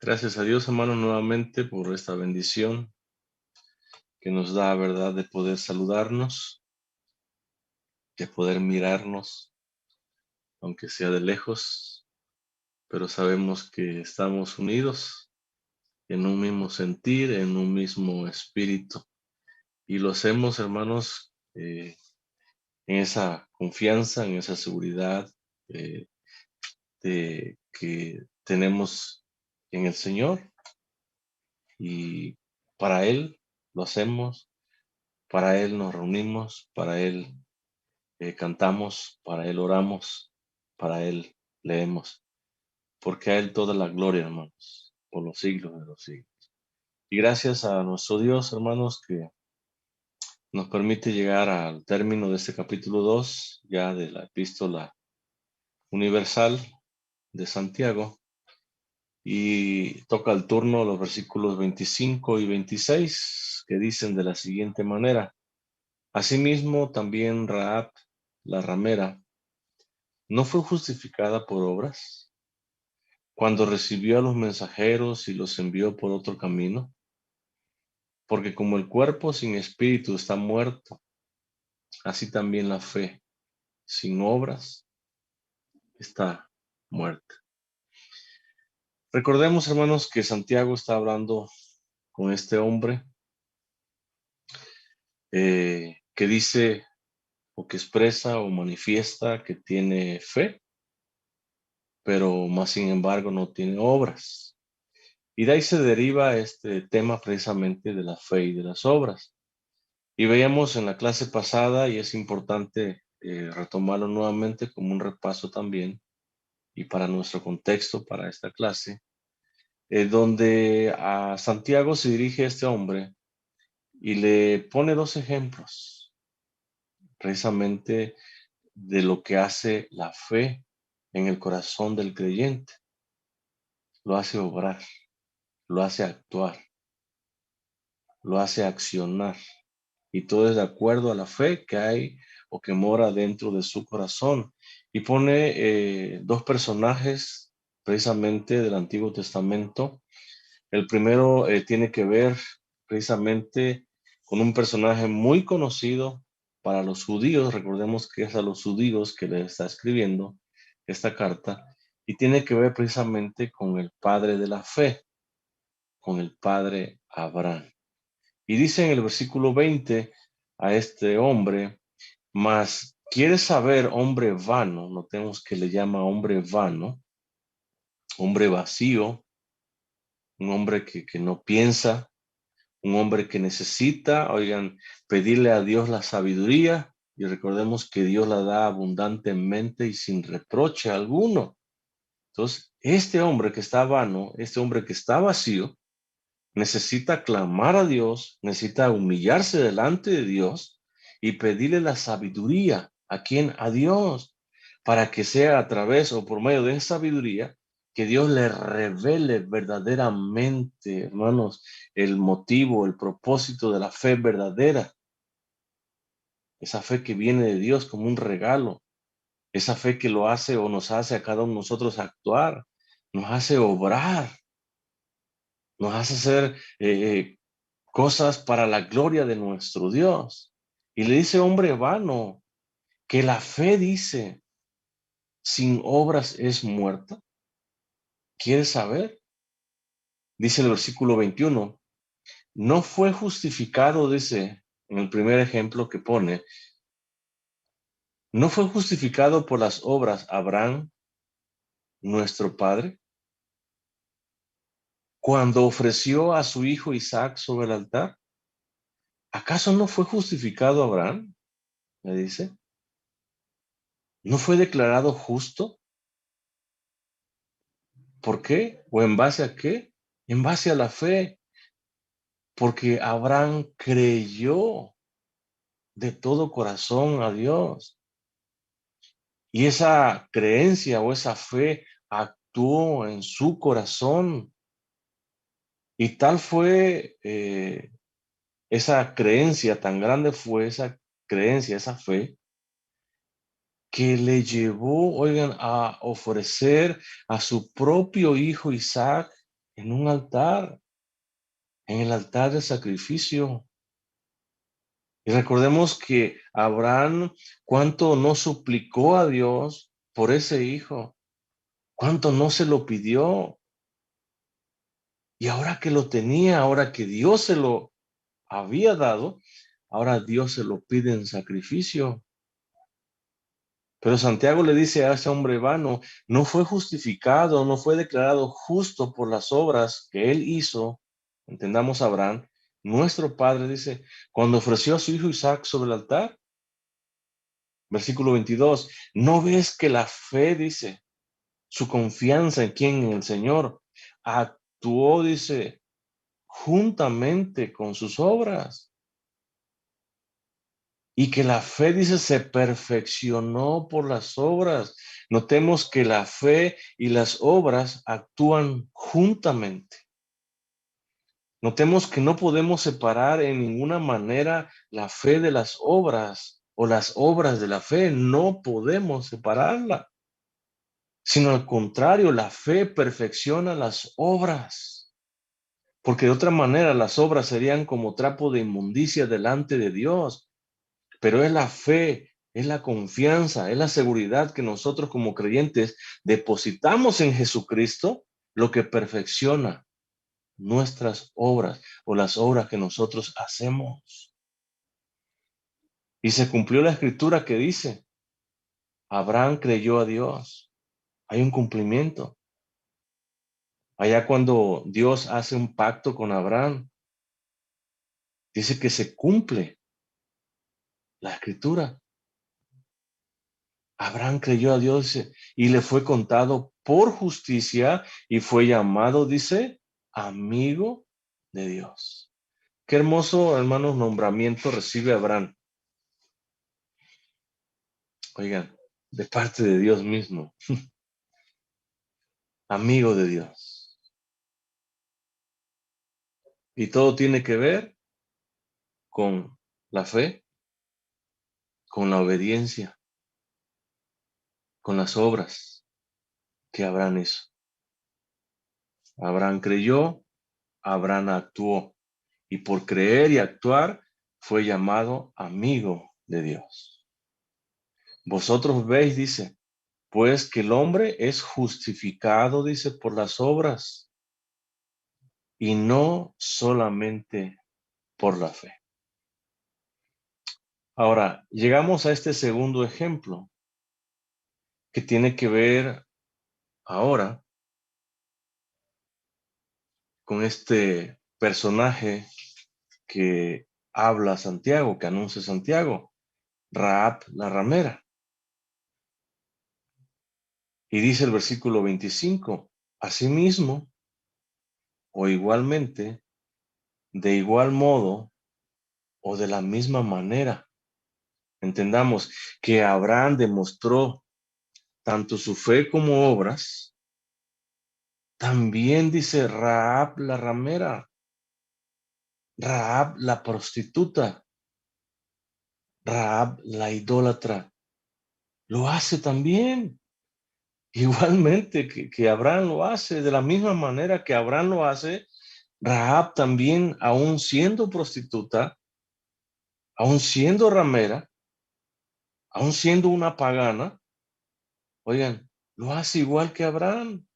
Gracias a Dios, hermano, nuevamente por esta bendición que nos da, ¿verdad?, de poder saludarnos, de poder mirarnos, aunque sea de lejos, pero sabemos que estamos unidos en un mismo sentir, en un mismo espíritu. Y lo hacemos, hermanos, en esa confianza, en esa seguridad eh, de que tenemos en el Señor y para Él lo hacemos. Para Él nos reunimos, para Él cantamos, para Él oramos, para Él leemos, porque a Él toda la gloria, hermanos, por los siglos de los siglos. Y gracias a nuestro Dios, hermanos, que nos permite llegar al término de este capítulo 2, ya de la epístola universal de Santiago, y toca el turno los versículos 25 y 26, que dicen de la siguiente manera: Asimismo, también Rahab, la ramera, ¿no fue justificada por obras cuando recibió a los mensajeros y los envió por otro camino? Porque como el cuerpo sin espíritu está muerto, así también la fe sin obras está muerta. Recordemos, hermanos, que Santiago está hablando con este hombre que dice o que expresa o manifiesta que tiene fe, pero más sin embargo no tiene obras. Y de ahí se deriva este tema precisamente de la fe y de las obras. Y veíamos en la clase pasada, y es importante retomarlo nuevamente como un repaso también, y para nuestro contexto, para esta clase, donde a Santiago se dirige este hombre y le pone dos ejemplos, precisamente de lo que hace la fe en el corazón del creyente. Lo hace obrar, lo hace actuar, lo hace accionar. Y todo es de acuerdo a la fe que hay o que mora dentro de su corazón. Y pone dos personajes precisamente del Antiguo Testamento. El primero tiene que ver precisamente con un personaje muy conocido para los judíos. Recordemos que es a los judíos que le está escribiendo esta carta, y tiene que ver precisamente con el padre de la fe, con el padre Abraham. Y dice en el versículo 20 a este hombre: mas quieres saber, hombre vano. Notemos que le llama hombre vano, hombre vacío, un hombre que no piensa, un hombre que necesita, oigan, pedirle a Dios la sabiduría. Y recordemos que Dios la da abundantemente y sin reproche alguno. Entonces, este hombre que está vano, este hombre que está vacío, necesita clamar a Dios, necesita humillarse delante de Dios y pedirle la sabiduría. ¿A quién? A Dios, para que sea a través o por medio de esa sabiduría que Dios le revele verdaderamente, hermanos, el motivo, el propósito de la fe verdadera. Esa fe que viene de Dios como un regalo, esa fe que lo hace o nos hace a cada uno de nosotros actuar, nos hace obrar, nos hace hacer cosas para la gloria de nuestro Dios. Y le dice: hombre vano, que la fe, dice, sin obras es muerta. ¿Quieres saber? Dice el versículo 21, no fue justificado, dice en el primer ejemplo que pone, no fue justificado por las obras Abraham, nuestro padre, cuando ofreció a su hijo Isaac sobre el altar. ¿Acaso no fue justificado Abraham? Le dice. ¿No fue declarado justo? ¿Por qué? ¿O en base a qué? En base a la fe, porque Abraham creyó de todo corazón a Dios. Y esa creencia o esa fe actuó en su corazón. Y tal fue esa creencia, tan grande fue esa creencia, esa fe, que le llevó, oigan, a ofrecer a su propio hijo Isaac en un altar, en el altar de sacrificio. Y recordemos que Abraham, cuánto no suplicó a Dios por ese hijo, cuánto no se lo pidió. Y ahora que lo tenía, ahora que Dios se lo había dado, ahora Dios se lo pide en sacrificio. Pero Santiago le dice a ese hombre vano, no fue justificado, no fue declarado justo por las obras que él hizo. Entendamos Abraham, nuestro padre, dice, cuando ofreció a su hijo Isaac sobre el altar. Versículo 22, ¿no ves que la fe, dice, su confianza en quién? En el Señor, actuó, dice, juntamente con sus obras? Y que la fe, dice, se perfeccionó por las obras. Notemos que la fe y las obras actúan juntamente. Notemos que no podemos separar en ninguna manera la fe de las obras o las obras de la fe. No podemos separarla, sino al contrario, la fe perfecciona las obras. Porque de otra manera las obras serían como trapo de inmundicia delante de Dios. Pero es la fe, es la confianza, es la seguridad que nosotros como creyentes depositamos en Jesucristo lo que perfecciona nuestras obras o las obras que nosotros hacemos. Y se cumplió la escritura que dice, Abraham creyó a Dios. Hay un cumplimiento. Allá cuando Dios hace un pacto con Abraham, dice que se cumple la escritura. Abraham creyó a Dios y le fue contado por justicia y fue llamado, dice, amigo de Dios. Qué hermoso, hermanos, nombramiento recibe Abraham. Oigan, de parte de Dios mismo, amigo de Dios. Y todo tiene que ver con la fe, con la obediencia, con las obras que Abraham hizo. Abraham creyó, Abraham actuó. Y por creer y actuar fue llamado amigo de Dios. Vosotros veis, dice, pues que el hombre es justificado, dice, por las obras y no solamente por la fe. Ahora, llegamos a este segundo ejemplo que tiene que ver ahora con este personaje que habla Santiago, que anuncia Santiago, Rahab la ramera. Y dice el versículo 25, asimismo, o igualmente, de igual modo, o de la misma manera. Entendamos que Abraham demostró tanto su fe como obras. También dice Rahab la ramera, Rahab la prostituta, Rahab la idólatra. Lo hace también. Igualmente que Abraham lo hace, de la misma manera que Abraham lo hace, Rahab también, aún siendo prostituta, aún siendo ramera, aún siendo una pagana, oigan, lo hace igual que Abraham.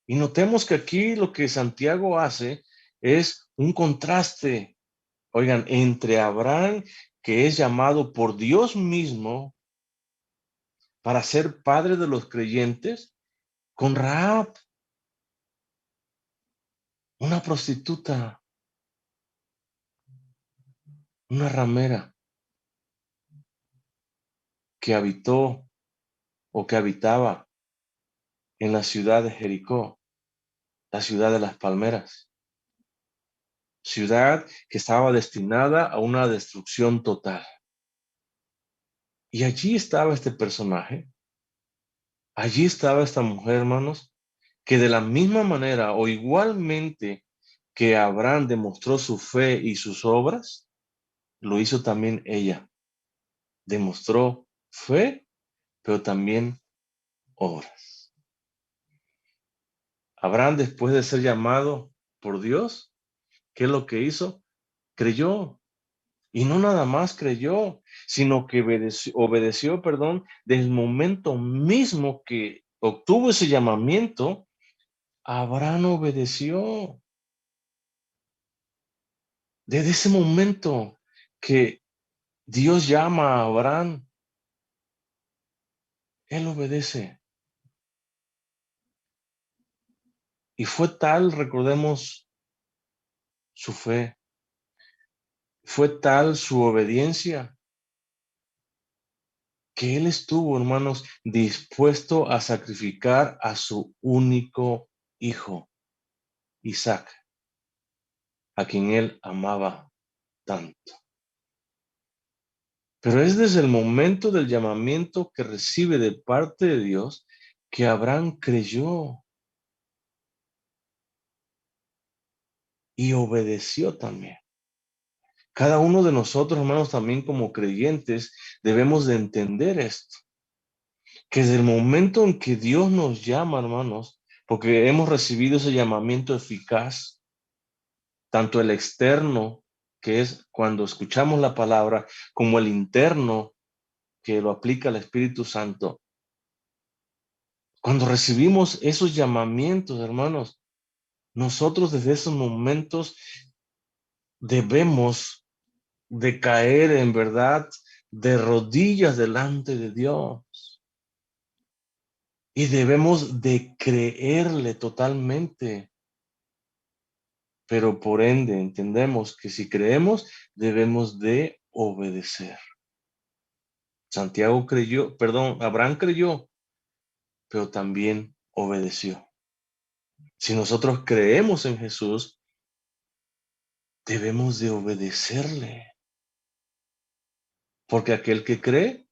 Y notemos que aquí lo que Santiago hace es un contraste, oigan, entre Abraham, que es llamado por Dios mismo para ser padre de los creyentes, con Rahab, una prostituta, una ramera que habitó o que habitaba en la ciudad de Jericó, la ciudad de las palmeras, ciudad que estaba destinada a una destrucción total. Y allí estaba este personaje, allí estaba esta mujer, hermanos, que de la misma manera o igualmente que Abraham demostró su fe y sus obras, lo hizo también ella. Demostró fe, pero también obras. Abraham, después de ser llamado por Dios, ¿qué es lo que hizo? Creyó. Y no nada más creyó, sino que obedeció, perdón, desde el momento mismo que obtuvo ese llamamiento, Abraham obedeció. Desde ese momento que Dios llama a Abraham, él obedece. Y fue tal, recordemos, su fe, fue tal su obediencia, que él estuvo, hermanos, dispuesto a sacrificar a su único hijo, Isaac, a quien él amaba tanto. Pero es desde el momento del llamamiento que recibe de parte de Dios que Abraham creyó y obedeció también. Cada uno de nosotros, hermanos, también como creyentes, debemos de entender esto, que desde el momento en que Dios nos llama, hermanos, porque hemos recibido ese llamamiento eficaz, tanto el externo, que es cuando escuchamos la palabra, como el interno, que lo aplica el Espíritu Santo. Cuando recibimos esos llamamientos, hermanos, nosotros desde esos momentos debemos de caer en verdad de rodillas delante de Dios y debemos de creerle totalmente. Pero por ende entendemos que si creemos, debemos de obedecer. Santiago creyó, perdón, Abraham creyó, pero también obedeció. Si nosotros creemos en Jesús, debemos de obedecerle, porque aquel que cree,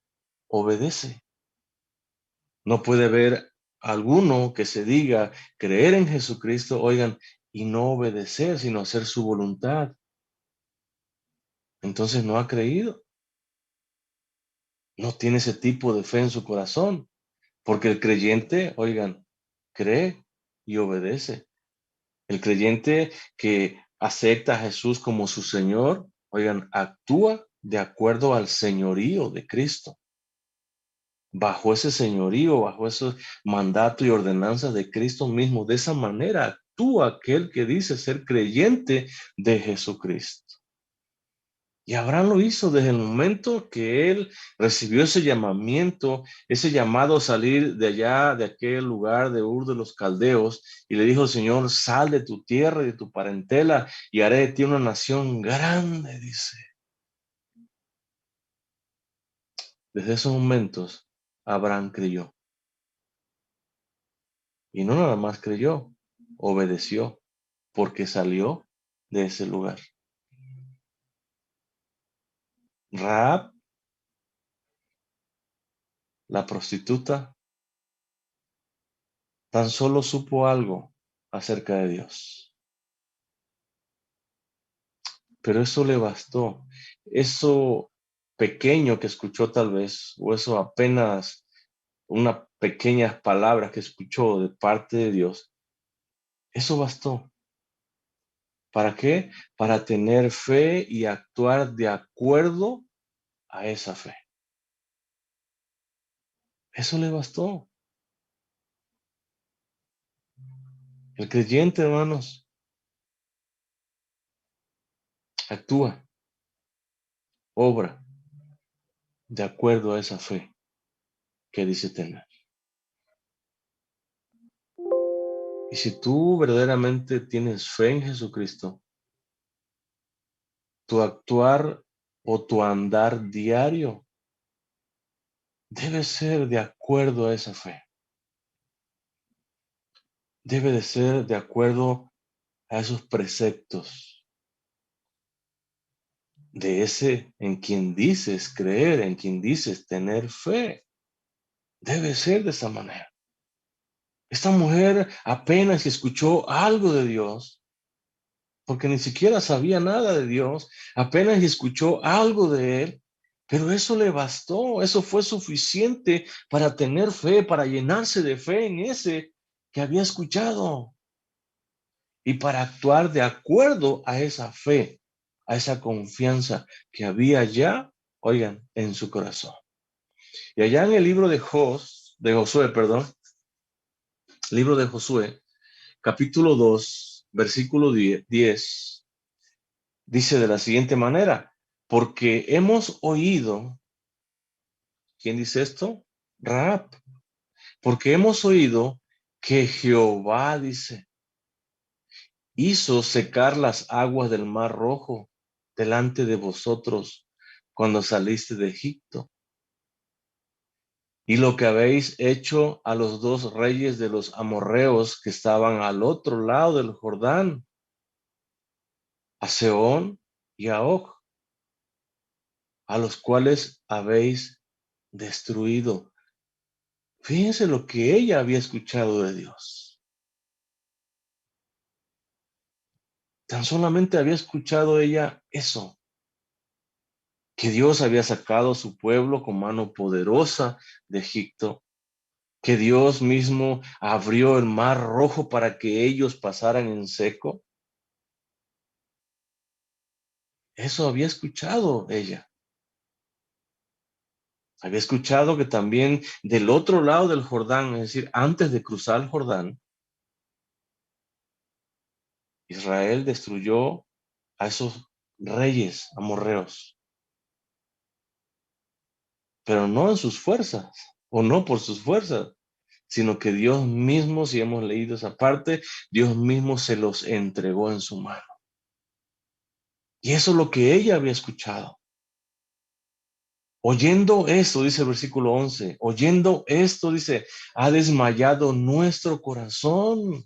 obedece. No puede haber alguno que se diga creer en Jesucristo, oigan, y no obedecer, sino hacer su voluntad. Entonces no ha creído, no tiene ese tipo de fe en su corazón, porque el creyente, oigan, cree y obedece. El creyente que acepta a Jesús como su Señor, oigan, actúa de acuerdo al señorío de Cristo. Bajo ese señorío, bajo esos mandatos y ordenanzas de Cristo mismo. De esa manera actúa aquel que dice ser creyente de Jesucristo. Y Abraham lo hizo desde el momento que él recibió ese llamamiento, ese llamado a salir de allá, de aquel lugar de Ur de los Caldeos, y le dijo, Señor, sal de tu tierra y de tu parentela, y haré de ti una nación grande, dice. Desde esos momentos, Abraham creyó. Y no nada más creyó, obedeció, porque salió de ese lugar. Rahab, la prostituta, tan solo supo algo acerca de Dios. Pero eso le bastó. Eso pequeño que escuchó tal vez, o eso apenas unas pequeñas palabras que escuchó de parte de Dios, eso bastó. ¿Para qué? Para tener fe y actuar de acuerdo a esa fe. Eso le bastó. El creyente, hermanos, actúa, obra de acuerdo a esa fe que dice tener. Y si tú verdaderamente tienes fe en Jesucristo, tu actuar o tu andar diario debe ser de acuerdo a esa fe. Debe de ser de acuerdo a esos preceptos de ese en quien dices creer, en quien dices tener fe. Debe ser de esa manera. Esta mujer apenas escuchó algo de Dios, porque ni siquiera sabía nada de Dios, apenas escuchó algo de Él, pero eso le bastó, eso fue suficiente para tener fe, para llenarse de fe en ese que había escuchado. y para actuar de acuerdo a esa fe, a esa confianza que había ya, oigan, en su corazón. Y allá en el libro de Josué, perdón, libro de Josué, capítulo 2, versículo 10, dice de la siguiente manera, porque hemos oído, ¿quién dice esto? Rahab, porque hemos oído que Jehová, dice, hizo secar las aguas del Mar Rojo delante de vosotros cuando saliste de Egipto. Y lo que habéis hecho a los dos reyes de los amorreos que estaban al otro lado del Jordán, a Sehón y a Og, a los cuales habéis destruido. Fíjense lo que ella había escuchado de Dios. Tan solamente había escuchado ella eso, que Dios había sacado a su pueblo con mano poderosa de Egipto, que Dios mismo abrió el mar rojo para que ellos pasaran en seco. Eso había escuchado ella. Había escuchado que también del otro lado del Jordán, es decir, antes de cruzar el Jordán, Israel destruyó a esos reyes amorreos, pero no en sus fuerzas, o no por sus fuerzas, sino que Dios mismo, si hemos leído esa parte, Dios mismo se los entregó en su mano. Y eso es lo que ella había escuchado. Oyendo esto, dice el versículo 11, oyendo esto, dice, ha desmayado nuestro corazón.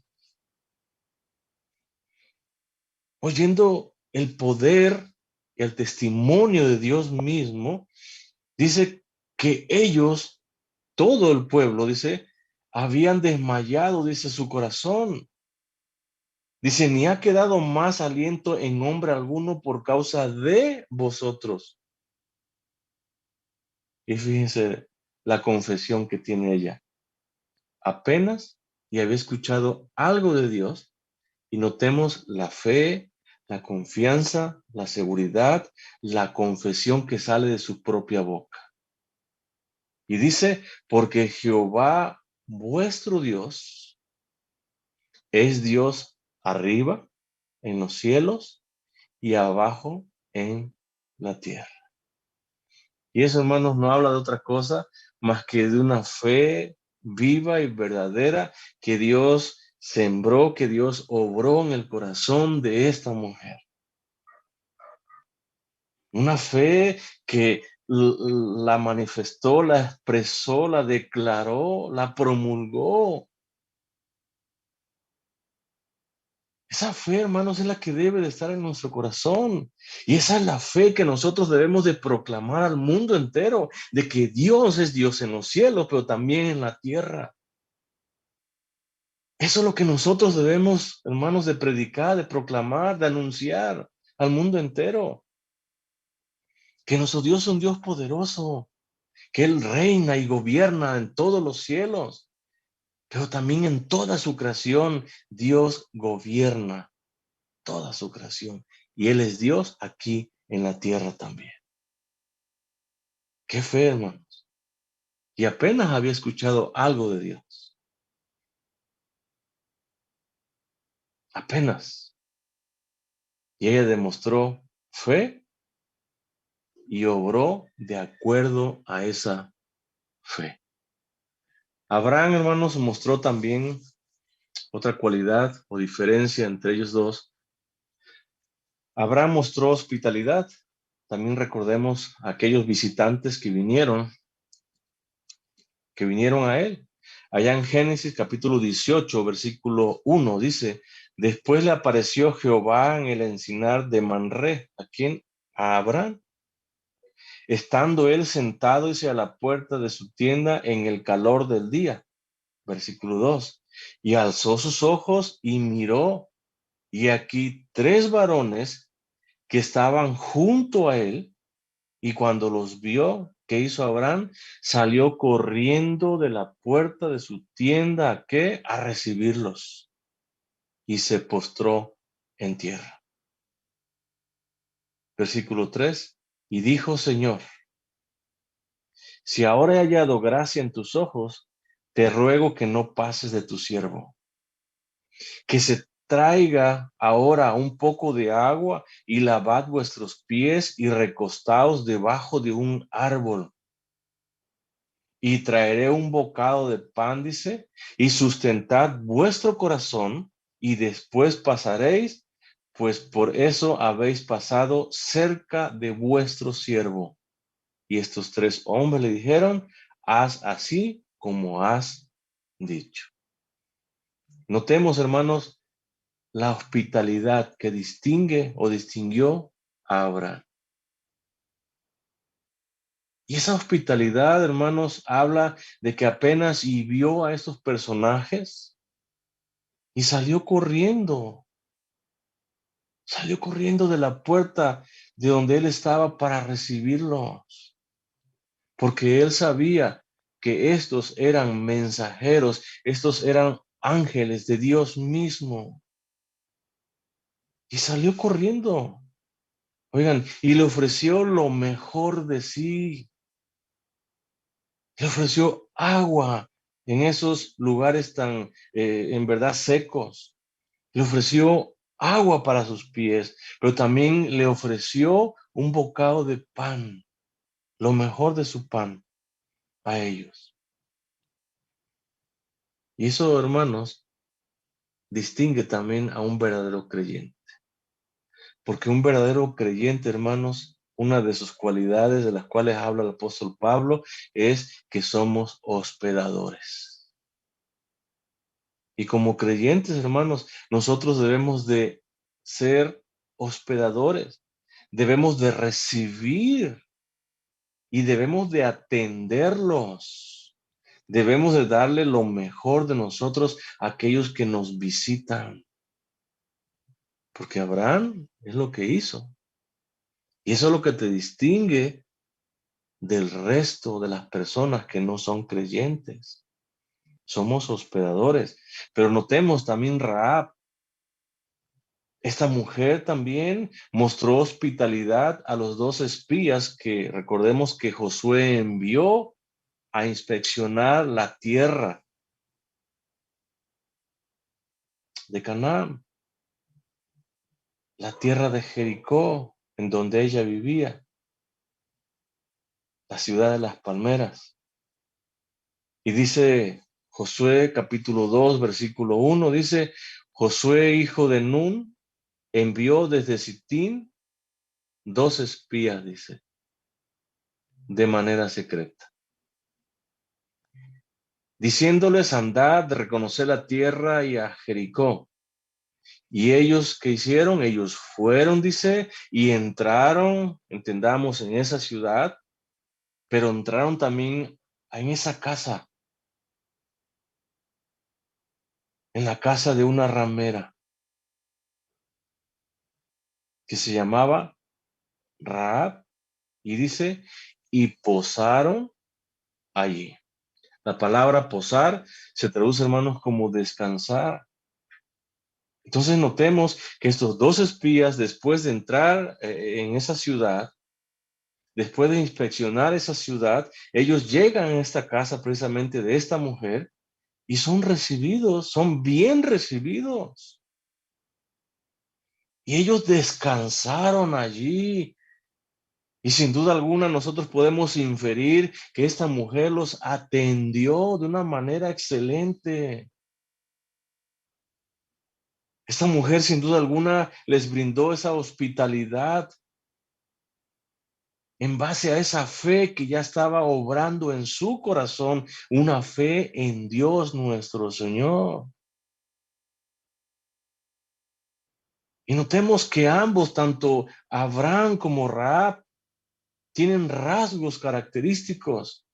Oyendo el poder y el testimonio de Dios mismo, dice que ellos, todo el pueblo, dice, habían desmayado, dice su corazón. Dice, ni ha quedado más aliento en hombre alguno por causa de vosotros. Y fíjense la confesión que tiene ella. Apenas y había escuchado algo de Dios y notemos la fe, la confianza, la seguridad, la confesión que sale de su propia boca. Y dice, porque Jehová vuestro Dios es Dios arriba en los cielos y abajo en la tierra. Y eso, hermanos, no habla de otra cosa más que de una fe viva y verdadera que Dios sembró, que Dios obró en el corazón de esta mujer. Una fe que la manifestó, la expresó, la declaró, la promulgó. Esa fe, hermanos, es la que debe de estar en nuestro corazón. Y esa es la fe que nosotros debemos de proclamar al mundo entero, de que Dios es Dios en los cielos, pero también en la tierra. Eso es lo que nosotros debemos, hermanos, de predicar, de proclamar, de anunciar al mundo entero. Que nuestro Dios es un Dios poderoso, que Él reina y gobierna en todos los cielos, pero también en toda su creación, Dios gobierna toda su creación. Y Él es Dios aquí en la tierra también. Qué fe, hermanos. Y apenas había escuchado algo de Dios. Apenas. Y ella demostró fe y obró de acuerdo a esa fe. Abraham, hermanos, mostró también otra cualidad o diferencia entre ellos dos. Abraham mostró hospitalidad. También recordemos a aquellos visitantes que vinieron a él. Allá en Génesis capítulo 18, versículo 1 dice, después le apareció Jehová en el encinar de Manré. ¿A quién? A Abraham. Estando él sentado a la puerta de su tienda en el calor del día. Versículo 2. Y alzó sus ojos y miró, y aquí 3 varones que estaban junto a él, y cuando los vio, ¿qué hizo Abraham? Salió corriendo de la puerta de su tienda, ¿a qué? A recibirlos. y se postró en tierra. Versículo 3. Y dijo, Señor, si ahora he hallado gracia en tus ojos, te ruego que no pases de tu siervo, que se traiga ahora un poco de agua y lavad vuestros pies y recostaos debajo de un árbol. Y traeré un bocado de pan, dice, y sustentad vuestro corazón, y después pasaréis, pues por eso habéis pasado cerca de vuestro siervo. Y estos tres hombres le dijeron, haz así como has dicho. Notemos, hermanos, la hospitalidad que distingue o distinguió a Abraham. Y esa hospitalidad, hermanos, habla de que apenas y vio a estos personajes y salió corriendo de la puerta de donde él estaba para recibirlos, porque él sabía que estos eran mensajeros, estos eran ángeles de Dios mismo, y salió corriendo. Oigan, y le ofreció lo mejor de sí. Le ofreció agua en esos lugares tan, en verdad, secos. Le ofreció agua para sus pies, pero también le ofreció un bocado de pan, lo mejor de su pan, a ellos. Y eso, hermanos, distingue también a un verdadero creyente. Porque un verdadero creyente, hermanos, una de sus cualidades de las cuales habla el apóstol Pablo es que somos hospedadores. Y como creyentes, hermanos, nosotros debemos de ser hospedadores, debemos de recibir y debemos de atenderlos. Debemos de darle lo mejor de nosotros a aquellos que nos visitan. Porque Abraham es lo que hizo. Y eso es lo que te distingue del resto de las personas que no son creyentes. Somos hospedadores. Pero notemos también Rahab. Esta mujer también mostró hospitalidad a los dos espías que recordemos que Josué envió a inspeccionar la tierra de Canaán, la tierra de Jericó, en donde ella vivía, la ciudad de las palmeras. Y dice Josué capítulo 2, versículo 1, dice, Josué, hijo de Nun, envió desde Sittim dos espías, dice, de manera secreta, diciéndoles, andad, reconocer la tierra y a Jericó. Y ellos, ¿qué hicieron? Ellos fueron, dice, y entraron, entendamos, en esa ciudad, pero entraron también en esa casa, en la casa de una ramera que se llamaba Rahab, y dice, y posaron allí. La palabra posar se traduce, hermanos, como descansar. Entonces notemos que estos dos espías, después de entrar en esa ciudad, después de inspeccionar esa ciudad, ellos llegan a esta casa precisamente de esta mujer y son recibidos, son bien recibidos. Y ellos descansaron allí. Y sin duda alguna nosotros podemos inferir que esta mujer los atendió de una manera excelente. Esta mujer sin duda alguna les brindó esa hospitalidad en base a esa fe que ya estaba obrando en su corazón, una fe en Dios nuestro Señor. Y notemos que ambos, tanto Abraham como Rahab, tienen rasgos característicos.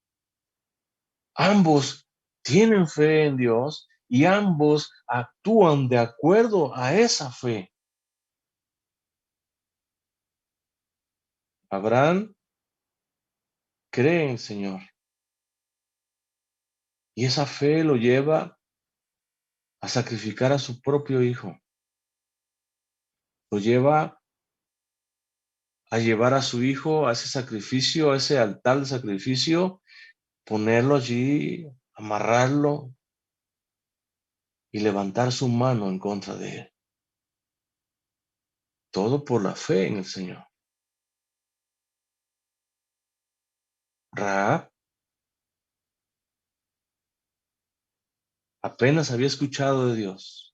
Ambos tienen fe en Dios y ambos actúan de acuerdo a esa fe. Abraham cree en el Señor y esa fe lo lleva a sacrificar a su propio hijo. lo lleva a llevar a su hijo a ese sacrificio, a ese altar de sacrificio, ponerlo allí, amarrarlo y levantar su mano en contra de él. Todo por la fe en el Señor. Rahab apenas había escuchado de Dios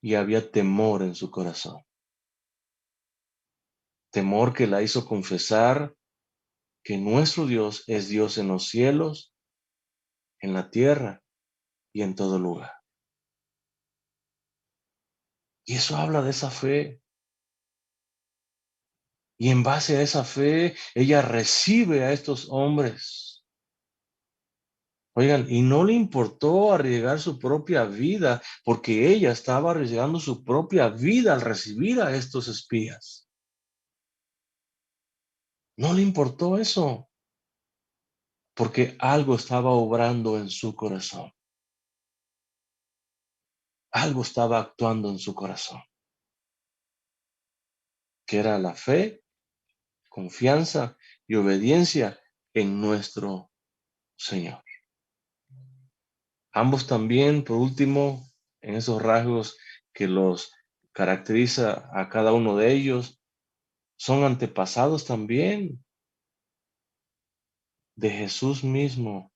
y había temor en su corazón. Temor que la hizo confesar que nuestro Dios es Dios en los cielos, en la tierra y en todo lugar. Y eso habla de esa fe. Y en base a esa fe, ella recibe a estos hombres. Oigan, y no le importó arriesgar su propia vida, porque ella estaba arriesgando su propia vida al recibir a estos espías. No le importó eso, porque algo estaba obrando en su corazón. Algo estaba actuando en su corazón, que era la fe, confianza y obediencia en nuestro Señor. Ambos también, por último, en esos rasgos que los caracteriza a cada uno de ellos, son antepasados también de Jesús mismo.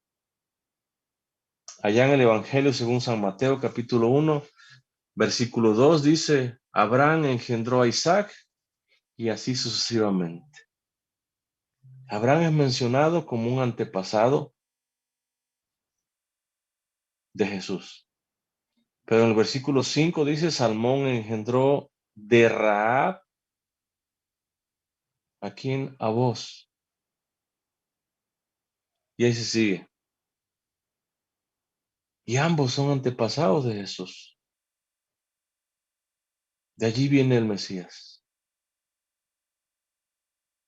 Allá en el Evangelio según San Mateo, capítulo 1, versículo 2, dice, Abraham engendró a Isaac y así sucesivamente. Abraham es mencionado como un antepasado de Jesús. Pero en el versículo 5 dice, Salmón engendró de Rahab, ¿a quién? A vos. Y ahí se sigue. Y ambos son antepasados de Jesús. De allí viene el Mesías.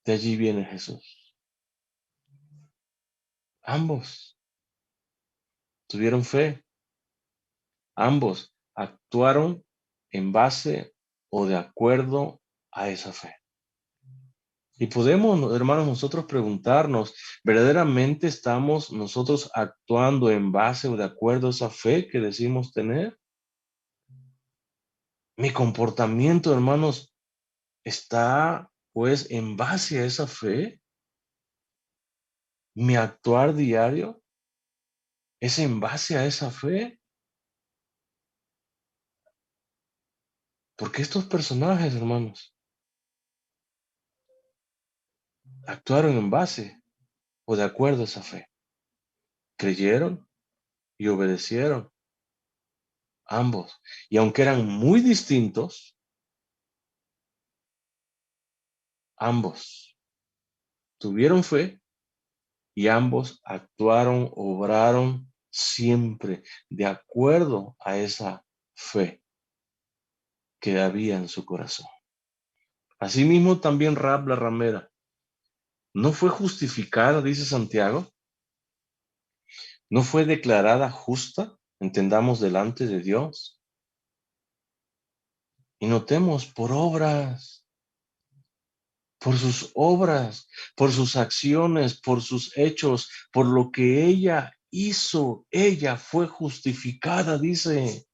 De allí viene Jesús. Ambos tuvieron fe. Ambos actuaron en base o de acuerdo a esa fe. Y podemos, hermanos, nosotros preguntarnos, ¿verdaderamente estamos nosotros actuando en base o de acuerdo a esa fe que decimos tener? Mi comportamiento, hermanos, está pues en base a esa fe. Mi actuar diario es en base a esa fe. Porque estos personajes, hermanos, actuaron en base o de acuerdo a esa fe. Creyeron y obedecieron ambos. Y aunque eran muy distintos, ambos tuvieron fe y ambos actuaron, obraron siempre de acuerdo a esa fe que había en su corazón. Asimismo, también Rahab la ramera no fue justificada, dice Santiago, no fue declarada justa, entendamos, delante de Dios. Y notemos, por obras, por sus acciones, por sus hechos, por lo que ella hizo, ella fue justificada, dice.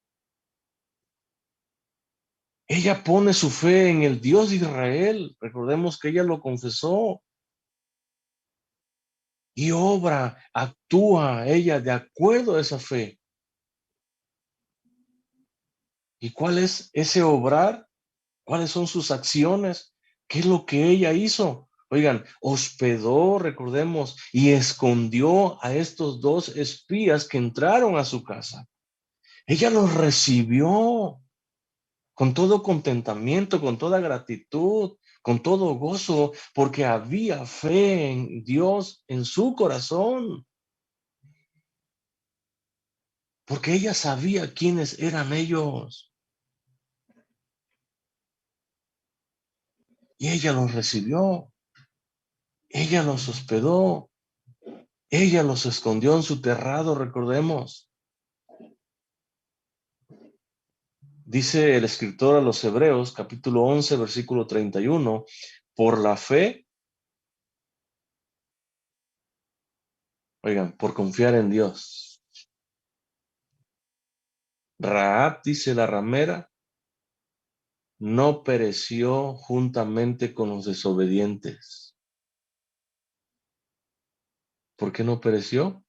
Ella pone su fe en el Dios de Israel. Recordemos que ella lo confesó. Y obra, actúa ella de acuerdo a esa fe. ¿Y cuál es ese obrar? ¿Cuáles son sus acciones? ¿Qué es lo que ella hizo? Oigan, hospedó, recordemos, y escondió a estos dos espías que entraron a su casa. Ella los recibió con todo contentamiento, con toda gratitud, con todo gozo, porque había fe en Dios en su corazón, porque ella sabía quiénes eran ellos y ella los recibió, ella los hospedó, ella los escondió en su terrado, recordemos. Dice el escritor a los Hebreos, capítulo 11, versículo 31, por la fe, oigan, por confiar en Dios. Rahab, dice la ramera, no pereció juntamente con los desobedientes. ¿Por qué no pereció?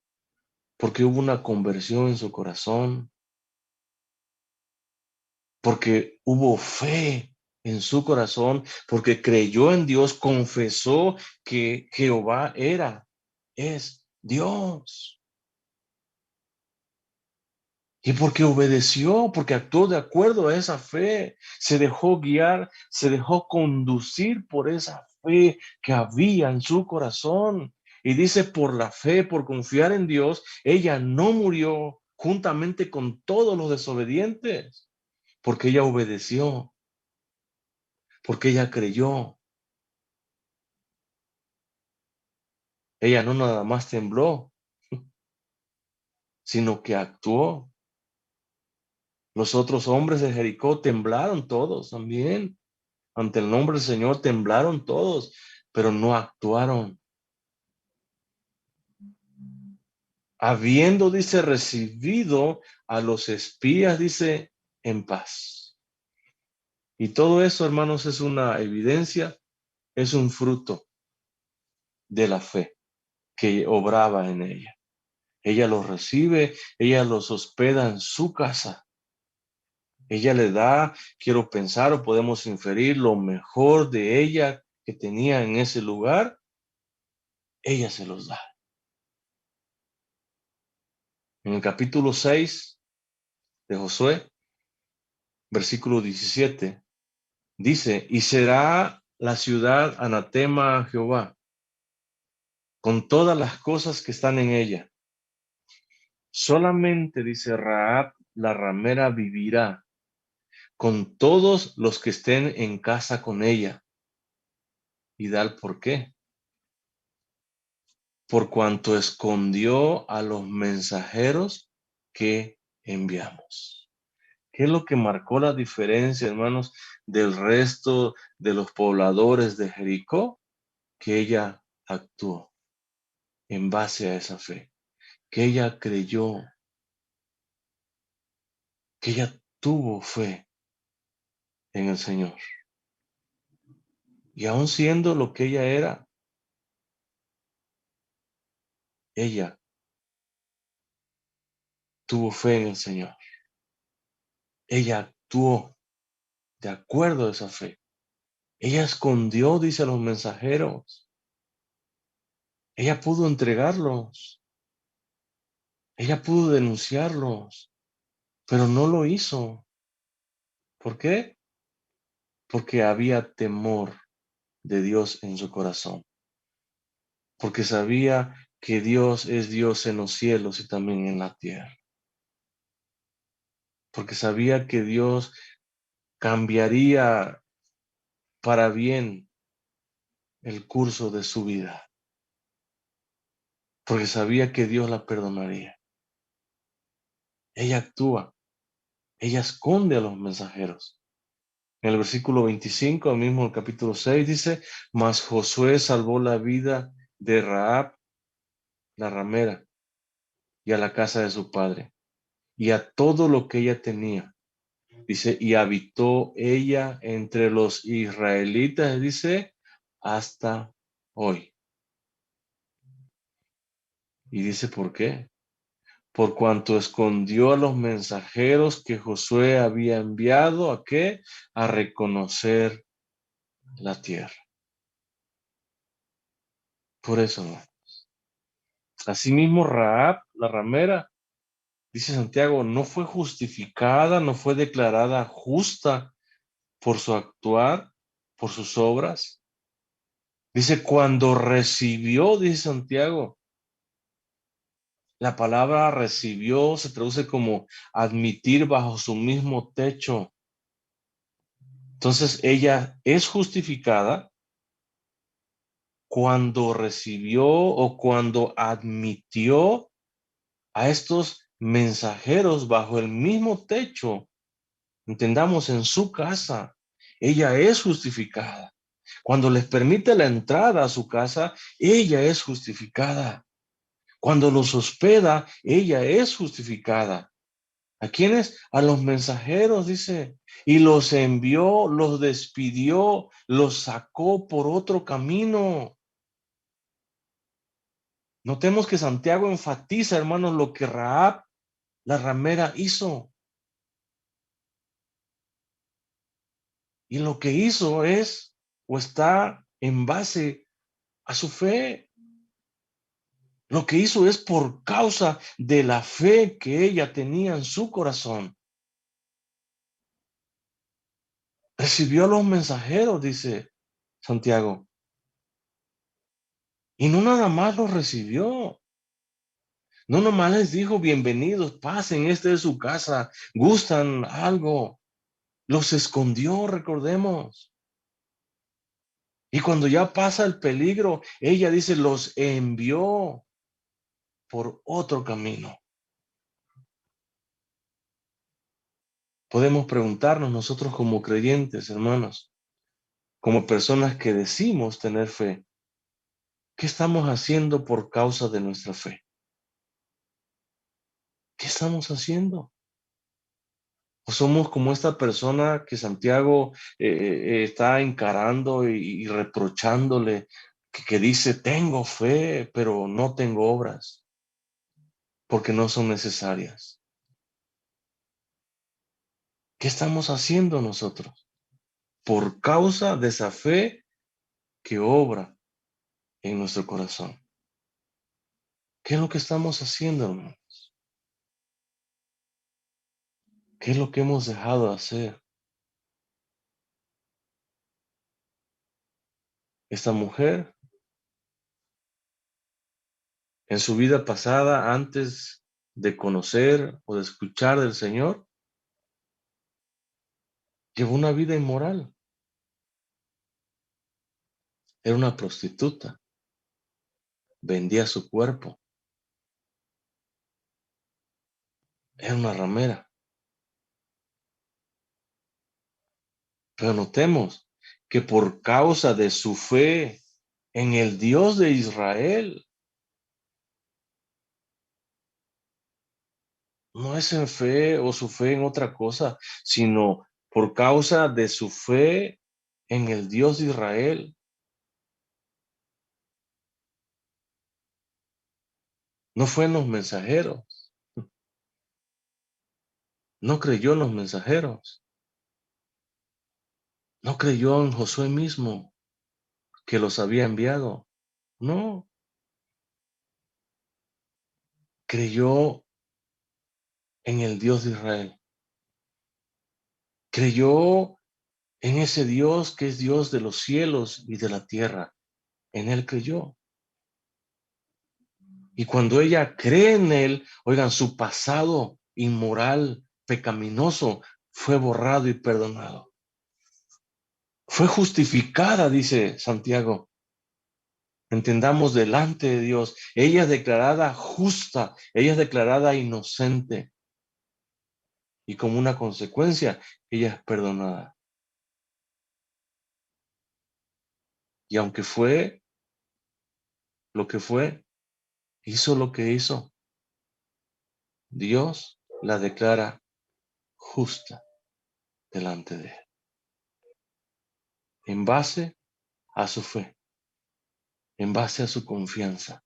Porque hubo una conversión en su corazón, porque hubo fe en su corazón, porque creyó en Dios, confesó que Jehová es Dios. Y porque obedeció, porque actuó de acuerdo a esa fe, se dejó guiar, se dejó conducir por esa fe que había en su corazón. Y dice, por la fe, por confiar en Dios, ella no murió juntamente con todos los desobedientes, porque ella obedeció, porque ella creyó. Ella no nada más tembló, sino que actuó. Los otros hombres de Jericó temblaron todos también. Ante el nombre del Señor temblaron todos, pero no actuaron. Habiendo, dice, recibido a los espías, dice, en paz. Y todo eso, hermanos, es una evidencia, es un fruto de la fe que obraba en ella. Ella los recibe, ella los hospeda en su casa. Ella le da, quiero pensar o podemos inferir lo mejor de ella que tenía en ese lugar, ella se los da. En el capítulo 6 de Josué, versículo 17, dice, y será la ciudad anatema a Jehová, con todas las cosas que están en ella. Solamente, dice Rahab, la ramera vivirá, con todos los que estén en casa con ella. Y da el por qué. Por cuanto escondió a los mensajeros que enviamos. ¿Qué es lo que marcó la diferencia, hermanos, del resto de los pobladores de Jericó? Que ella actuó en base a esa fe, que ella creyó, que ella tuvo fe en el Señor. Y aun siendo lo que ella era, ella tuvo fe en el Señor. Ella actuó de acuerdo a esa fe. Ella escondió, dice a los mensajeros. Ella pudo entregarlos. Ella pudo denunciarlos, pero no lo hizo. ¿Por qué? Porque había temor de Dios en su corazón. Porque sabía que Dios es Dios en los cielos y también en la tierra. Porque sabía que Dios cambiaría para bien el curso de su vida. Porque sabía que Dios la perdonaría. Ella actúa, ella esconde a los mensajeros. En el versículo 25, mismo el capítulo 6, dice, mas Josué salvó la vida de Rahab, la ramera, y a la casa de su padre, y a todo lo que ella tenía. Dice, y habitó ella entre los israelitas, dice, hasta hoy. Y dice, ¿por qué? Por cuanto escondió a los mensajeros que Josué había enviado, ¿a qué? A reconocer la tierra. Por eso, no. Asimismo, Rahab, la ramera, dice Santiago, no fue justificada, no fue declarada justa por su actuar, por sus obras. Dice, cuando recibió, dice Santiago, la palabra recibió se traduce como admitir bajo su mismo techo. Entonces ella es justificada cuando recibió o cuando admitió a estos mensajeros bajo el mismo techo Entendamos, en su casa, ella es justificada. Cuando les permite la entrada a su casa, ella es justificada. Cuando los hospeda, ella es justificada. ¿A quiénes? A los mensajeros, dice. Y los envió, los despidió, los sacó por otro camino. Notemos que Santiago enfatiza, hermanos, lo que Rahab, la ramera, hizo. Y lo que hizo es, o está en base a su fe. Lo que hizo es por causa de la fe que ella tenía en su corazón. Recibió a los mensajeros, dice Santiago. Y no nada más los recibió. No nomás les dijo, bienvenidos, pasen, este es su casa, gustan algo. Los escondió, recordemos. Y cuando ya pasa el peligro, ella dice, los envió por otro camino. Podemos preguntarnos nosotros como creyentes, hermanos, como personas que decimos tener fe, ¿qué estamos haciendo por causa de nuestra fe? ¿Qué estamos haciendo? ¿O somos como esta persona que Santiago está encarando y reprochándole, que dice, tengo fe, pero no tengo obras, porque no son necesarias? ¿Qué estamos haciendo nosotros por causa de esa fe que obra en nuestro corazón? ¿Qué es lo que estamos haciendo, hermano? ¿Qué es lo que hemos dejado de hacer? Esta mujer, en su vida pasada, antes de conocer o de escuchar del Señor, llevó una vida inmoral. Era una prostituta, vendía su cuerpo, era una ramera. Pero notemos que por causa de su fe en el Dios de Israel, no es en fe o su fe en otra cosa, sino por causa de su fe en el Dios de Israel. No fue en los mensajeros, no creyó en los mensajeros, no creyó en Josué mismo que los había enviado. No, creyó en el Dios de Israel. Creyó en ese Dios que es Dios de los cielos y de la tierra. En él creyó. Y cuando ella cree en él, oigan, su pasado inmoral, pecaminoso, fue borrado y perdonado. Fue justificada, dice Santiago. Entendamos, delante de Dios. Ella es declarada justa, ella es declarada inocente. Y como una consecuencia, ella es perdonada. Y aunque fue lo que fue, hizo lo que hizo, Dios la declara justa delante de él, en base a su fe, en base a su confianza,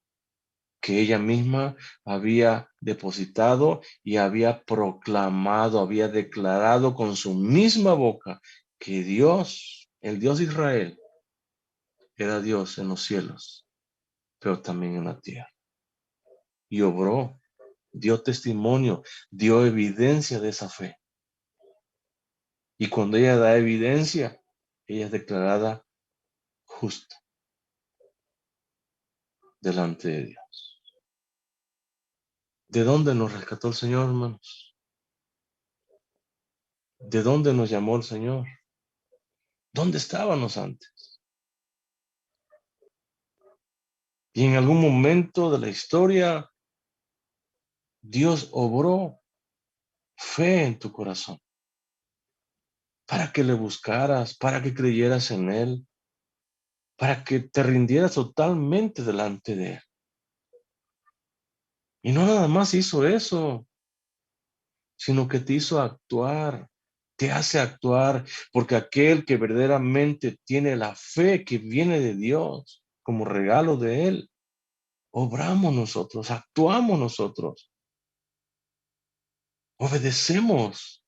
que ella misma había depositado y había proclamado, había declarado con su misma boca que Dios, el Dios de Israel, era Dios en los cielos, pero también en la tierra. Y obró, dio testimonio, dio evidencia de esa fe. Y cuando ella da evidencia, ella es declarada justa delante de Dios. ¿De dónde nos rescató el Señor, hermanos? ¿De dónde nos llamó el Señor? ¿Dónde estábamos antes? Y en algún momento de la historia, Dios obró fe en tu corazón. para que le buscaras, para que creyeras en Él, para que te rindieras totalmente delante de Él. Y no nada más hizo eso, sino que te hizo actuar, te hace actuar, porque aquel que verdaderamente tiene la fe que viene de Dios como regalo de Él, obramos nosotros, actuamos nosotros, obedecemos,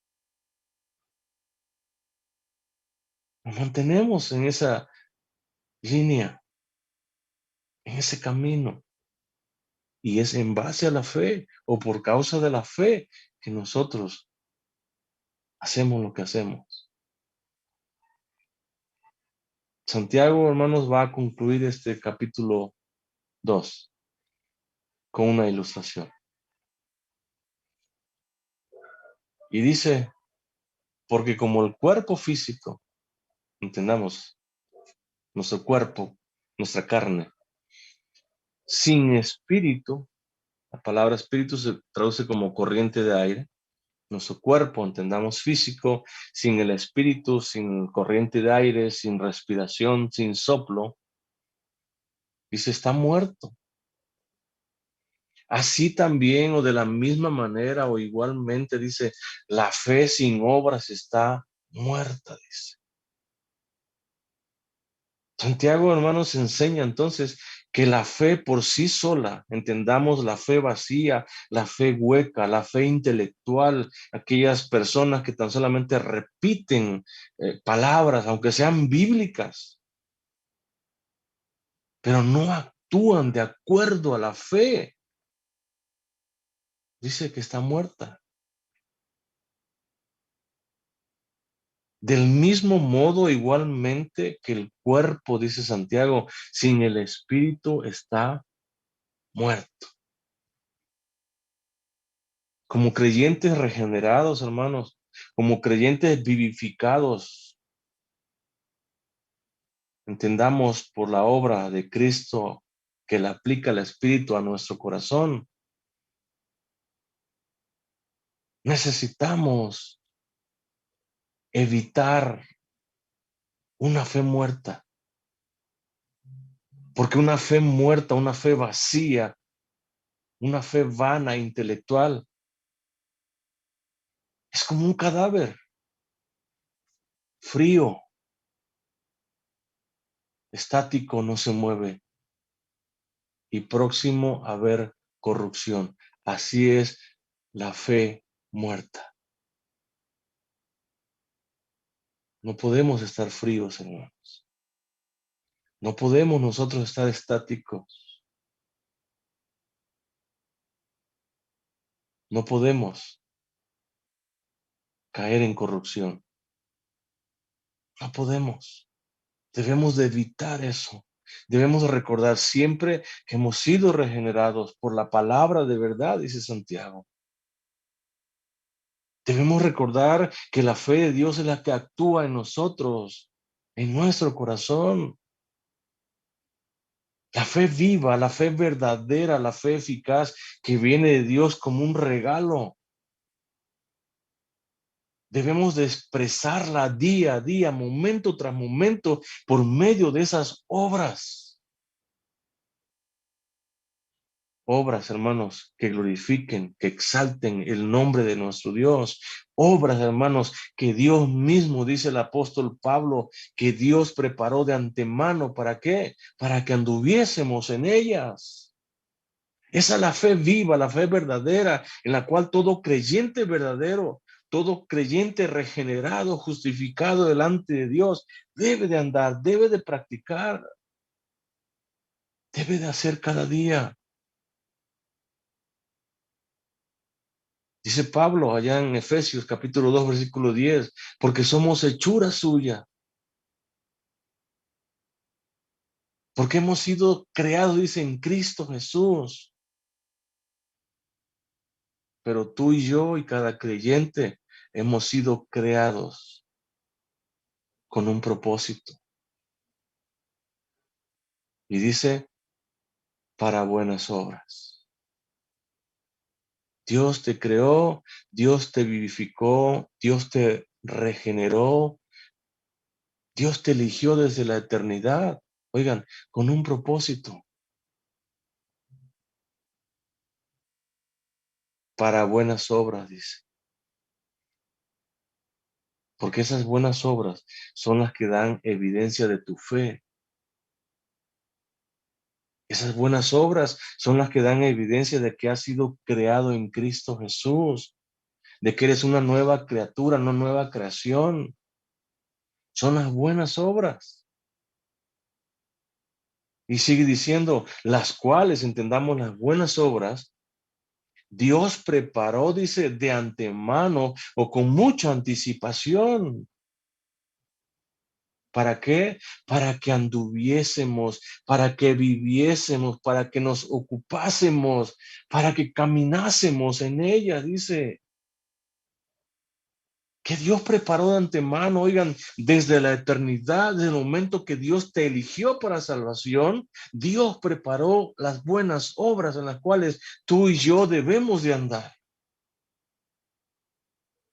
nos mantenemos en esa línea, en ese camino. Y es en base a la fe o por causa de la fe que nosotros hacemos lo que hacemos. Santiago, hermanos, va a concluir este capítulo 2 con una ilustración. Y dice, porque como el cuerpo físico, entendamos, nuestro cuerpo, nuestra carne, sin espíritu, la palabra espíritu se traduce como corriente de aire, nuestro cuerpo, entendamos físico, sin el espíritu, sin corriente de aire, sin respiración, sin soplo, dice, está muerto. Así también o de la misma manera o igualmente dice, la fe sin obras está muerta, dice. Santiago, hermanos, enseña entonces que la fe por sí sola, entendamos la fe vacía, la fe hueca, la fe intelectual, aquellas personas que tan solamente repiten palabras, aunque sean bíblicas, pero no actúan de acuerdo a la fe. Dice que está muerta. Del mismo modo, igualmente que el cuerpo, dice Santiago, sin el espíritu está muerto. Como creyentes regenerados, hermanos, como creyentes vivificados, entendamos por la obra de Cristo que le aplica el espíritu a nuestro corazón. Necesitamos evitar una fe muerta, porque una fe muerta, una fe vacía, una fe vana, intelectual, es como un cadáver frío, estático, no se mueve y próximo a ver corrupción. Así es la fe muerta. No podemos estar fríos, hermanos. No podemos nosotros estar estáticos. No podemos caer en corrupción. No podemos. Debemos de evitar eso. Debemos de recordar siempre que hemos sido regenerados por la palabra de verdad, dice Santiago. Debemos recordar que la fe de Dios es la que actúa en nosotros, en nuestro corazón. La fe viva, la fe verdadera, la fe eficaz que viene de Dios como un regalo. Debemos de expresarla día a día, momento tras momento, por medio de esas obras. Obras, hermanos, que glorifiquen, que exalten el nombre de nuestro Dios. Obras, hermanos, que Dios mismo, dice el apóstol Pablo, que Dios preparó de antemano. ¿Para qué? Para que anduviésemos en ellas. Esa es la fe viva, la fe verdadera, en la cual todo creyente verdadero, todo creyente regenerado, justificado delante de Dios, debe de andar, debe de practicar, debe de hacer cada día. Dice Pablo allá en Efesios capítulo 2 versículo 10, porque somos hechura suya, porque hemos sido creados, dice, en Cristo Jesús. Pero tú y yo y cada creyente hemos sido creados con un propósito. Y dice, para buenas obras. Dios te creó, Dios te vivificó, Dios te regeneró, Dios te eligió desde la eternidad, oigan, con un propósito, para buenas obras, dice. Porque esas buenas obras son las que dan evidencia de tu fe. Esas buenas obras son las que dan evidencia de que has sido creado en Cristo Jesús, de que eres una nueva criatura, una nueva creación. Son las buenas obras. Y sigue diciendo, las cuales, entendamos las buenas obras, Dios preparó, dice, de antemano o con mucha anticipación. ¿Para qué? Para que anduviésemos, para que viviésemos, para que nos ocupásemos, para que caminásemos en ella, dice. Que Dios preparó de antemano, oigan, desde la eternidad, desde el momento que Dios te eligió para salvación, Dios preparó las buenas obras en las cuales tú y yo debemos de andar.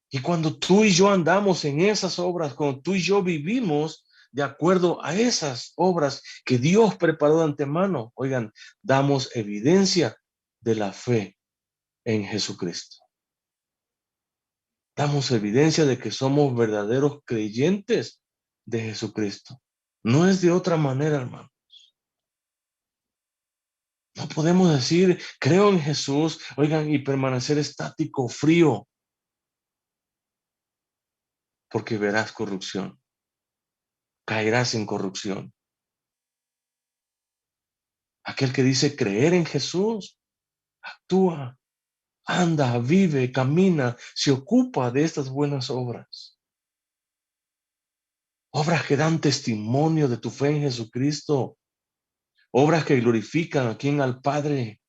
Y cuando tú y yo andamos en esas obras, cuando tú y yo vivimos de acuerdo a esas obras que Dios preparó de antemano, oigan, damos evidencia de la fe en Jesucristo. Damos evidencia de que somos verdaderos creyentes de Jesucristo. No es de otra manera, hermano. No podemos decir, creo en Jesús, oigan, y permanecer estático, frío, porque verás corrupción, caerás en corrupción. Aquel que dice creer en Jesús, actúa, anda, vive, camina, se ocupa de estas buenas obras. Obras que dan testimonio de tu fe en Jesucristo. Obras que glorifican a quien al Padre.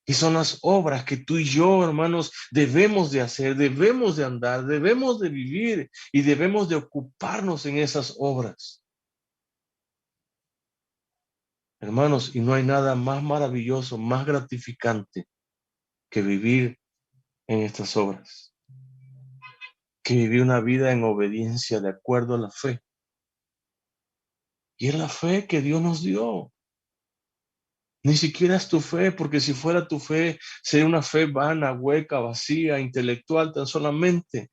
Y son las obras que tú y yo, hermanos, debemos de hacer, debemos de andar, debemos de vivir y debemos de ocuparnos en esas obras. Hermanos, y no hay nada más maravilloso, más gratificante que vivir en estas obras, que vivir una vida en obediencia de acuerdo a la fe. Y es la fe que Dios nos dio. Ni siquiera es tu fe, porque si fuera tu fe, sería una fe vana, hueca, vacía, intelectual tan solamente.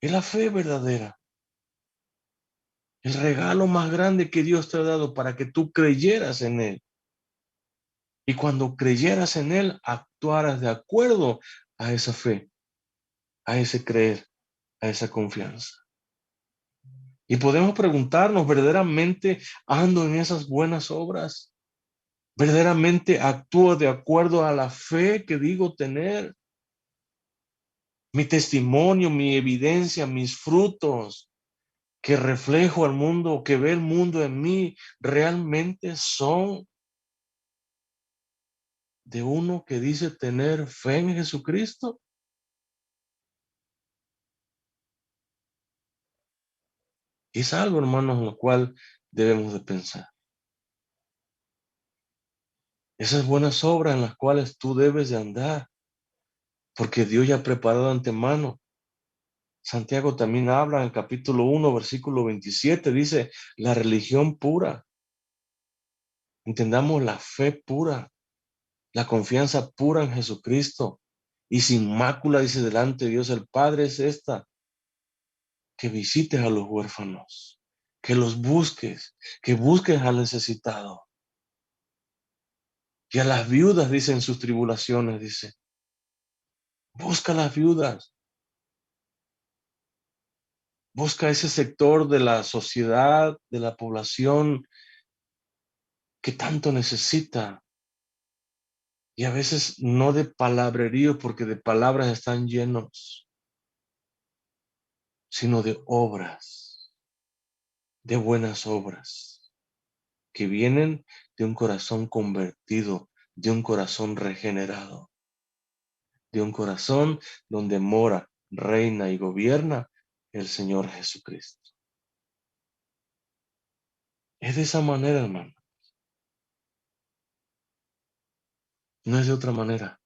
Es la fe verdadera. El regalo más grande que Dios te ha dado para que tú creyeras en Él. Y cuando creyeras en Él, actuaras de acuerdo a esa fe, a ese creer, a esa confianza. Y podemos preguntarnos, ¿verdaderamente ando en esas buenas obras? ¿Verdaderamente actúo de acuerdo a la fe que digo tener? Mi testimonio, mi evidencia, mis frutos que reflejo al mundo, que ve el mundo en mí, realmente son de uno que dice tener fe en Jesucristo. Es algo, hermanos, en lo cual debemos de pensar. Esas buenas obras en las cuales tú debes de andar, porque Dios ya ha preparado de antemano. Santiago también habla en el capítulo 1, versículo 27, dice, la religión pura. Entendamos la fe pura, la confianza pura en Jesucristo. Y sin mácula, dice delante de Dios el Padre, es esta, que visites a los huérfanos, que los busques, que busques al necesitado. Y a las viudas, dice en sus tribulaciones, dice, busca a las viudas, busca ese sector de la sociedad, de la población que tanto necesita. Y a veces no de palabrerío, porque de palabras están llenos, sino de obras, de buenas obras, que vienen de un corazón convertido, de un corazón regenerado, de un corazón donde mora, reina y gobierna el Señor Jesucristo. Es de esa manera, hermano. No es de otra manera.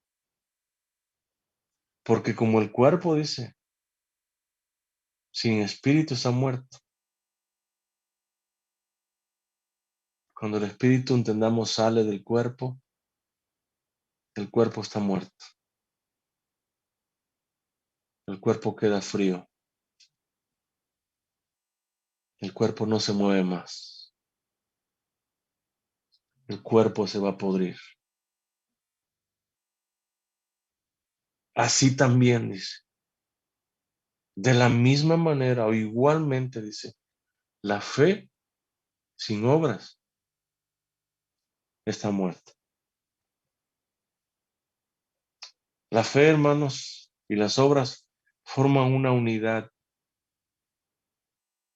Porque como el cuerpo dice, Sin espíritu está muerto. Cuando el espíritu, entendamos, sale del cuerpo, el cuerpo está muerto. El cuerpo queda frío. El cuerpo no se mueve más. El cuerpo se va a podrir. Así también, dice. De la misma manera o igualmente, dice, la fe sin obras está muerta. La fe, hermanos, y las obras forman una unidad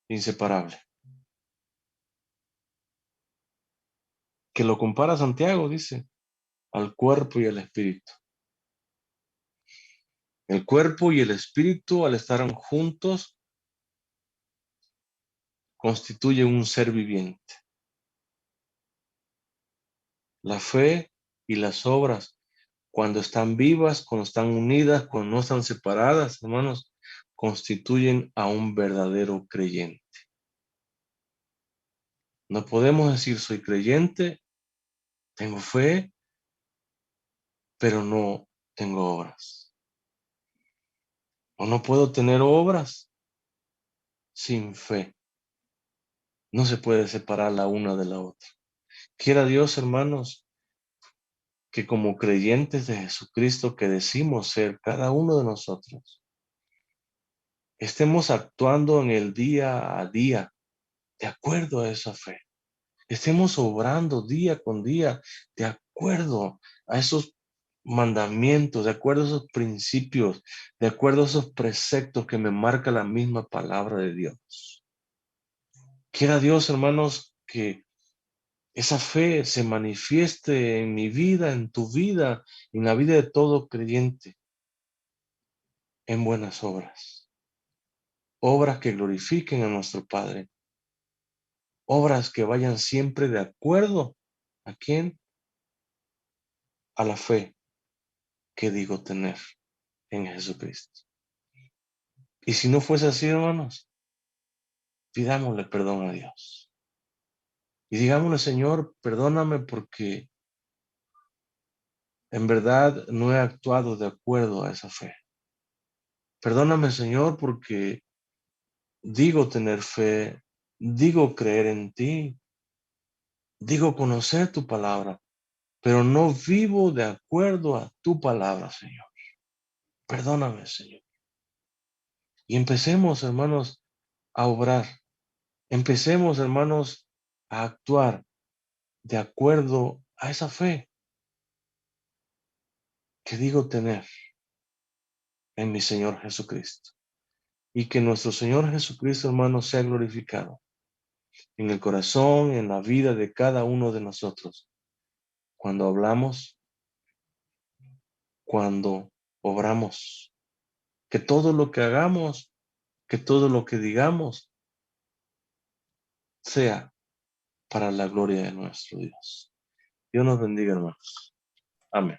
inseparable. Que lo compara Santiago, dice, al cuerpo y al espíritu. El cuerpo y el espíritu, al estar juntos, constituyen un ser viviente. La fe y las obras, cuando están vivas, cuando están unidas, cuando no están separadas, hermanos, constituyen a un verdadero creyente. No podemos decir soy creyente, tengo fe, pero no tengo obras. O no puedo tener obras sin fe. No se puede separar la una de la otra. Quiera Dios, hermanos, que como creyentes de Jesucristo que decimos ser cada uno de nosotros, estemos actuando en el día a día de acuerdo a esa fe. Estemos obrando día con día de acuerdo a esos mandamientos, de acuerdo a esos principios, de acuerdo a esos preceptos que me marca la misma palabra de Dios. Quiera Dios, hermanos, que esa fe se manifieste en mi vida, en tu vida, en la vida de todo creyente, en buenas obras. Obras que glorifiquen a nuestro Padre. Obras que vayan siempre de acuerdo. ¿A quién? A la fe que digo tener en Jesucristo. Y si no fuese así, hermanos, pidámosle perdón a Dios. Y digámosle, Señor, perdóname porque en verdad no he actuado de acuerdo a esa fe. Perdóname, Señor, porque digo tener fe, digo creer en ti, digo conocer tu palabra, pero no vivo de acuerdo a tu palabra, Señor. Perdóname, Señor. Y empecemos, hermanos, a obrar. Empecemos, hermanos, a actuar de acuerdo a esa fe que digo tener en mi Señor Jesucristo. Y que nuestro Señor Jesucristo, hermanos, sea glorificado en el corazón, en la vida de cada uno de nosotros. Cuando hablamos, cuando obramos, que todo lo que hagamos, que todo lo que digamos, sea para la gloria de nuestro Dios. Dios nos bendiga, hermanos. Amén.